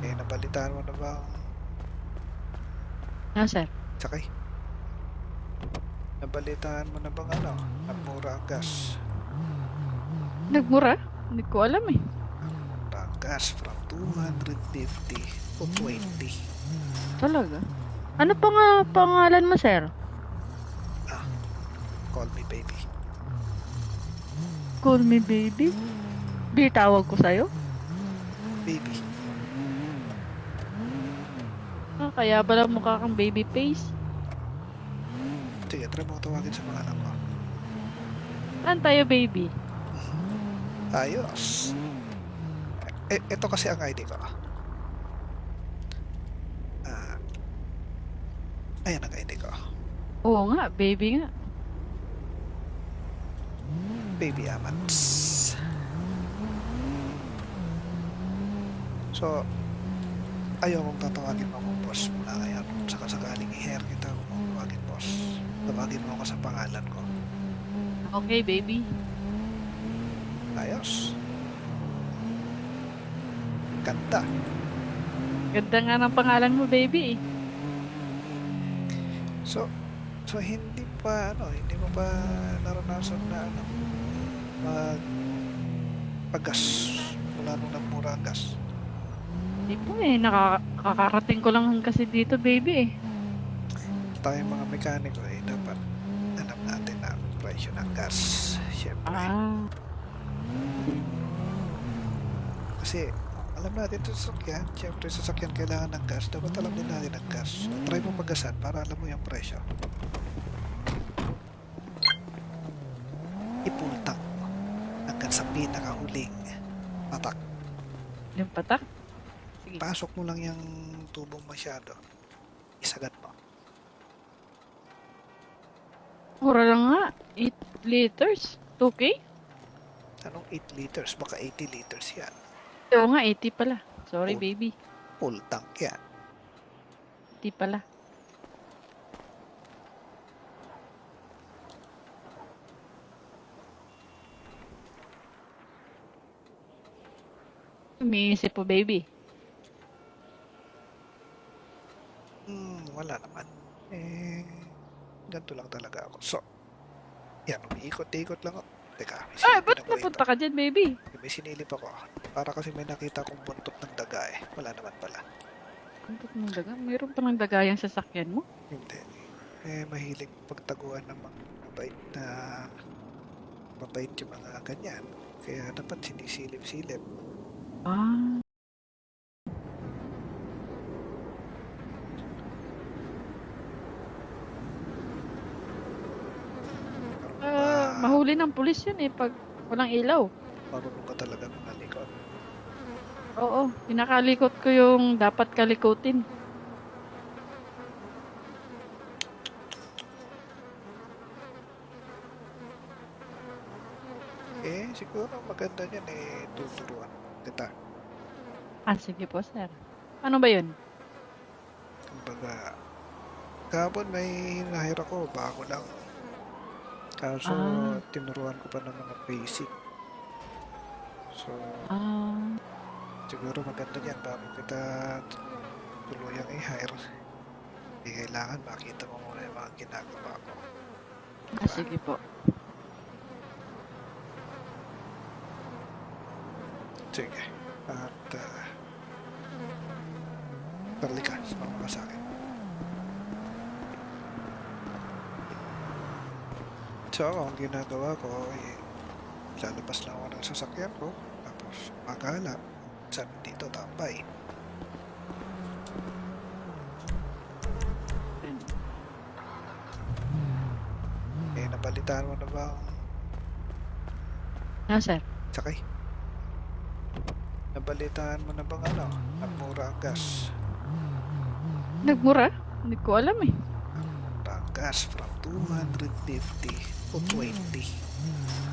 Nabalitaan mo na ba ang Ah, sir. sakay? Nabalitaan mo na bang nagmura ang gas? Nagmura? Hindi ko alam eh. Nagmura ang gas from 250 to 20. Talaga? Ano pa nga pangalan mo, sir? Call me baby. Call me baby? Di tawag ko sa'yo? Baby. Ah, kaya pala mukha kang baby face. Sige, try mo tawagin sa mga anak ko. Saan tayo, baby? Ayos. Ito kasi ang ID ko. Ayan ang ID ko. Oo nga, baby nga. Baby Amats. So, ayaw kong tatawagin mo akong boss mula ngayon. Saka sakaling i-hair kita kung tawagin boss. Tawagin mo ako sa pangalan ko. Okay, baby. Ayos. Ganda. Ganda nga ng pangalan mo, baby. So hindi mo pa naranasan na paggas mula nung nagmura ang gas. Hindi po eh, nakakarating ko lang kasi dito, baby eh. Tayong mga mekaniko dapat alam natin ang presyo ng gas. Siyempre. Ah, Kasi alam natin ito sa sasakyan. Siyempre sa sasakyan kailangan ng gas. Dapat alam din natin ang gas. So, try mo magasan para alam mo yung presyo. Ipultang mo hanggang sa pinakahuling patak. yung patak. Sige. Pasok mo lang yung tubong masyado. Isagat mo. Mura lang nga. 8 liters. 2K? Anong 8 liters? Baka 80 liters yan. Oo nga, 80 pala. Sorry, Oh. baby. Full tank yan. 80 pala. Umiisip po, baby. Wala naman. Ganito lang talaga ako. So, yan, umiikot-ikot lang ako. Teka, may Ay, sinilip ba't ako napunta ka dyan, baby? May sinilip ako. Para kasi may nakita kong buntot ng daga eh. Wala naman pala. Buntot ng daga? Mayroon pa ng daga yung sasakyan mo? Hindi. Mahilig pagtaguan ng mga mabait yung mga ganyan. Kaya dapat sinisilip-silip. Ah. Mahuli ng pulis yun eh pag walang ilaw. Marunong ka talaga malikot. Oo, pinakalikot ko yung dapat kalikutin. Siguro maganda niyan tuturuan kita. Sige po, sir. Ano ba yun? Kumbaga, kahapon may nahira ko, bago lang. Kaso, tinuruan ko pa ng mga basic. So, siguro maganda niyan bago kita tuluyang i-hire. Hindi kailangan makita mo muna yung mga ginagawa ko. Sige po. Sige. At, talika, sumama ka sa akin. So, ang ginagawa ko, lalabas lang ako ng sasakyan ko, tapos magala, saan dito tambay. Nabalitaan mo na ba Sir? sakay? Nabalitaan mo na bang nagmura ang gas? Nagmura? Hindi ko alam eh. Nagmura ang gas from 250 to 20.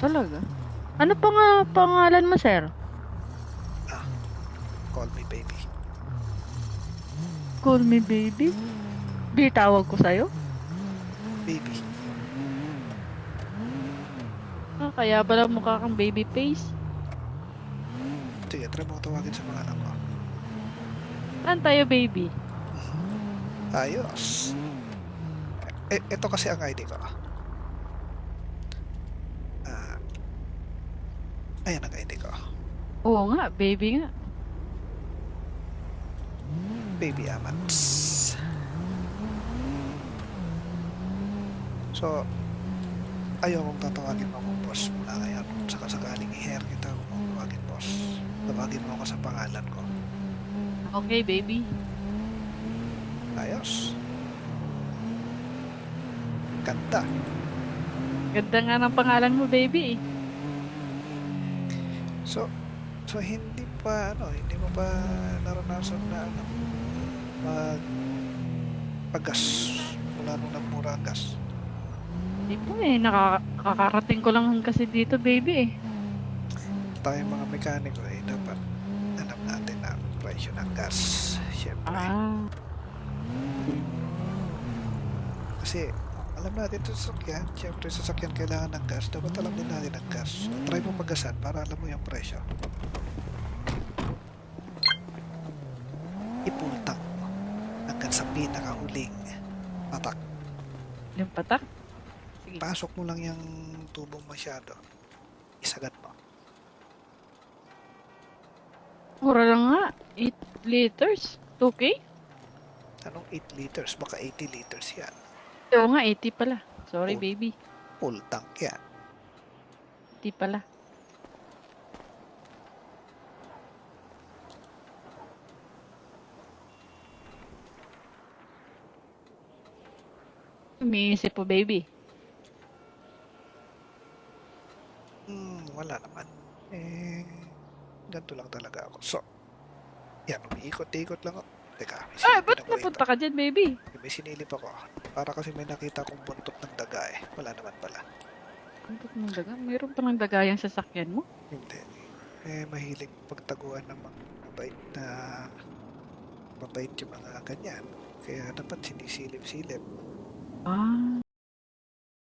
Talaga? Ano pa nga pangalan mo, sir? Call me baby. Call me baby? Tawag ko sa'yo? Baby. Kaya pala mukha kang baby face. Sige, try mo tawagin sa mga anak ko. Saan tayo, baby? Ayos. Ito kasi ang ID ko. Ayan ang ID ko. Oo nga, baby nga. Baby Amats. So, ayaw kong tatawagin mo akong boss mula ngayon. Saka sakaling i-hair kita kung tawagin boss. Tawagin mo ako sa pangalan ko. Okay, baby. Ayos. Ganda. Ganda nga ng pangalan mo, baby. So hindi mo pa naranasan na magpagas mula nung nagmura ang gas. Hindi po eh, nakakarating ko lang kasi dito, baby eh. Tayo mga mekaniko dapat alam natin ang presyo ng gas. Siyempre. Kasi alam natin ito sasakyan. Siyempre sasakyan kailangan ng gas. Dapat alam din natin ang gas. So, try mo pagasan para alam mo yung presyo. I-full tank mo hanggang sa pinakahuling patak. Yung patak? Sige. Pasok mo lang yung tubong masyado. Isagat mo. Mura lang nga. 8 liters. 2K? Anong 8 liters? Baka 80 liters yan. Oo nga, 80 pala. Sorry, Oh. baby. Full tank yan. 80 pala. Umiisip po, baby. Wala naman. Ganito lang talaga ako. So, yan, umiikot-ikot lang ako. Teka, may Ay, sinilip ba't ako napunta ka dyan, baby? May sinilip ako. Para kasi may nakita kong buntot ng daga eh. Wala naman pala. Ang puto ng daga. Mayroon pa ng daga yung sasakyan mo? Hindi. Eh, mahilig pagtaguan ng mga mabait yung mga ganyan. Kaya dapat sinisilip-silip. Ah,